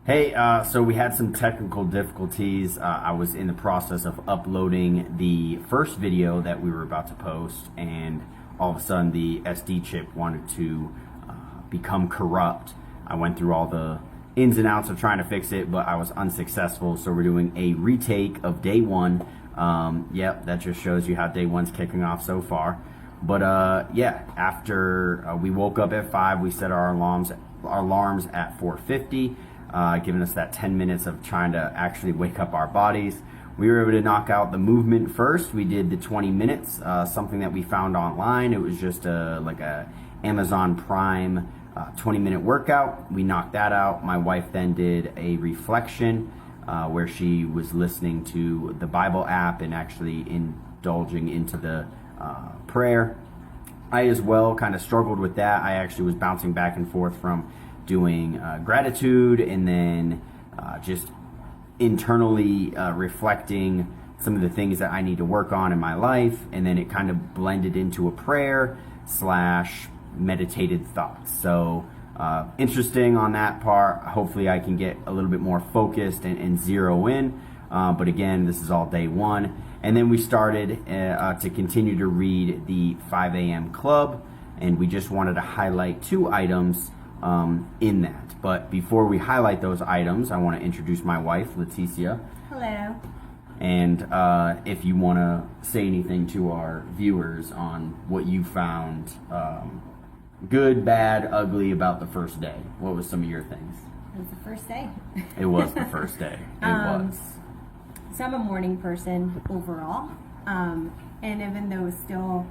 Hey, so we had some technical difficulties. I was in the process of uploading the first video that we were about to post, and all of a sudden the SD chip wanted to become corrupt. I went through all the ins and outs of trying to fix it, but I was unsuccessful, so we're doing a retake of day one. Yep, that just shows you how day one's kicking off so far. But yeah, after we woke up at 5, we set our alarms at 4:50. Giving us that 10 minutes of trying to actually wake up our bodies. We were able to knock out the movement first. We did the 20 minutes, something that we found online. It was just like a Amazon Prime 20-minute workout. We knocked that out. My wife then did a reflection where she was listening to the Bible app and actually indulging into the prayer. I as well kind of struggled with that. I actually was bouncing back and forth from doing gratitude and then just internally reflecting some of the things that I need to work on in my life, and then it kind of blended into a prayer slash meditated thoughts. So interesting on that part. Hopefully I can get a little bit more focused and zero in, but again, this is all day one. And then we started to continue to read the 5 a.m. Club, and we just wanted to highlight 2 items in that. But before we highlight those items, I want to introduce my wife, Leticia. Hello. And if you want to say anything to our viewers on what you found good, bad, ugly about the first day. What was some of your things? It was the first day. It was the first day. It was. So I'm a morning person overall. And even though it's still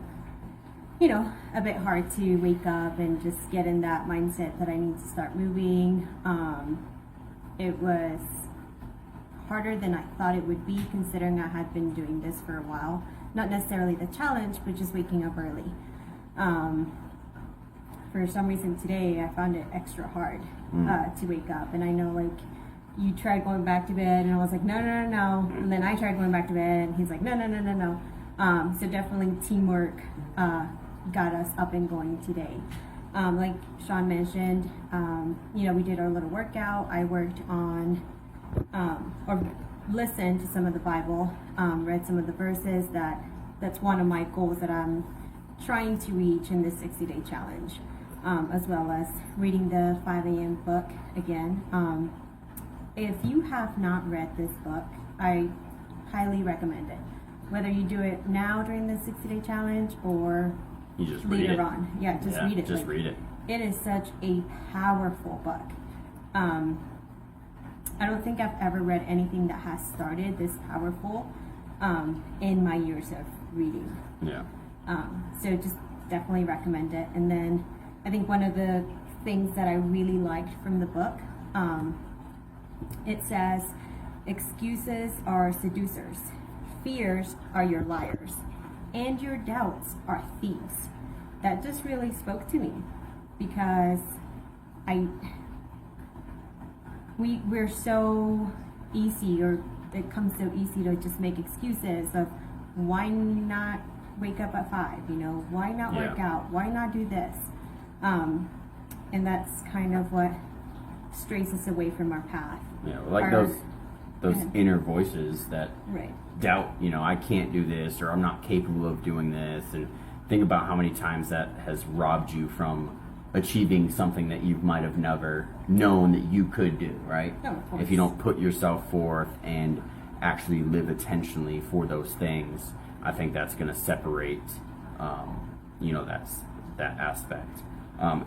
a bit hard to wake up and just get in that mindset that I need to start moving. It was harder than I thought it would be, considering I had been doing this for a while. Not necessarily the challenge, but just waking up early. For some reason today, I found it extra hard to wake up. And I know, like, you tried going back to bed, and I was like, no. And then I tried going back to bed, and he's like, no. So definitely teamwork got us up and going today. Like Sean mentioned, we did our little workout. I worked on or listened to some of the Bible, read some of the verses. That's one of my goals that I'm trying to reach in this 60-day challenge, as well as reading the 5 a.m. book again. If you have not read this book, I highly recommend it. Whether you do it now during the 60-day challenge or You just read later it. on. Yeah, just read it. Just read it. It is such a powerful book. I don't think I've ever read anything that has started this powerful in my years of reading. Yeah. So just definitely recommend it. And then I think one of the things that I really liked from the book, it says, excuses are seducers, fears are your liars, and your doubts are thieves. That just really spoke to me, because we're so easy, or it comes so easy to just make excuses of why not wake up at 5, why not work out, why not do this, and that's kind of what strays us away from our path. Yeah, like those inner voices that doubt, I can't do this, or I'm not capable of doing this. And think about how many times that has robbed you from achieving something that you might have never known that you could do, right? Oh, of course. If you don't put yourself forth and actually live intentionally for those things, I think that's going to separate, that aspect.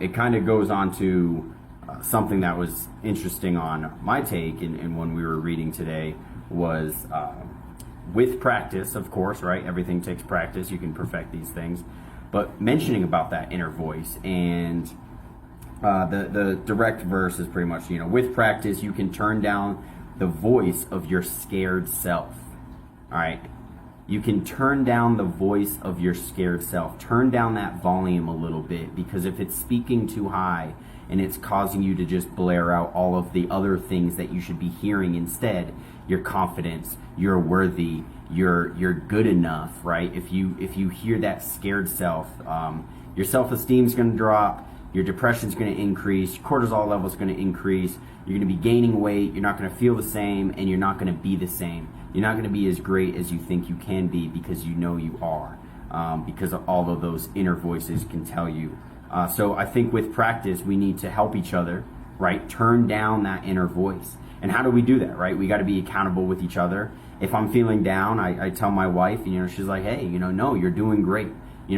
It kind of goes on to something that was interesting on my take, and when we were reading today, was with practice, of course, right? Everything takes practice. You can perfect these things. But mentioning about that inner voice, and the direct verse is pretty much, with practice, you can turn down the voice of your scared self. All right? You can turn down the voice of your scared self. Turn down that volume a little bit, because if it's speaking too high and it's causing you to just blare out all of the other things that you should be hearing instead, your confidence, you're worthy, you're good enough, right? If you hear that scared self, your self-esteem is going to drop. your depression's going to increase, cortisol level's going to increase, you're going to be gaining weight, you're not going to feel the same, and you're not going to be the same. You're not going to be as great as you think you can be because you know you are, because of all of those inner voices can tell you. So I think with practice, we need to help each other, right? Turn down that inner voice. And how do we do that, right? We got to be accountable with each other. If I'm feeling down, I tell my wife, she's like, hey, no, you're doing great.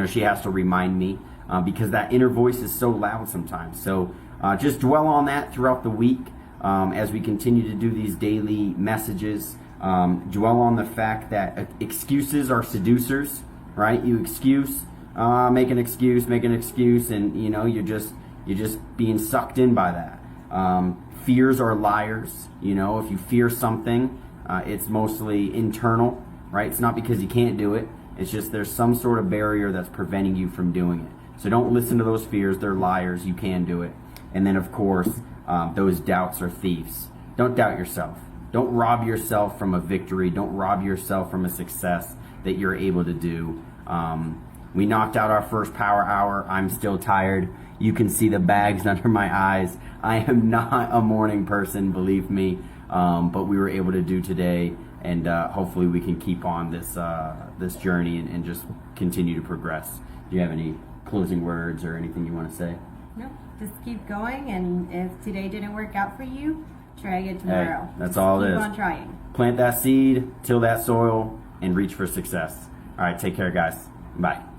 She has to remind me because that inner voice is so loud sometimes. So just dwell on that throughout the week as we continue to do these daily messages. Dwell on the fact that excuses are seducers, right? You make an excuse, and you're just being sucked in by that. Fears are liars. If you fear something, it's mostly internal, right? It's not because you can't do it. It's just there's some sort of barrier that's preventing you from doing it. So don't listen to those fears. They're liars. You can do it. And then, of course, those doubts are thieves. Don't doubt yourself. Don't rob yourself from a victory. Don't rob yourself from a success that you're able to do. We knocked out our first power hour. I'm still tired. You can see the bags under my eyes. I am not a morning person, believe me. But we were able to do today, and hopefully we can keep on this journey and just continue to progress. Do you have any closing words or anything you want to say? No, just keep going, and if today didn't work out for you, try again tomorrow. Hey, that's just all it keep is. on trying. Plant that seed, till that soil, and reach for success. All right, take care, guys. Bye.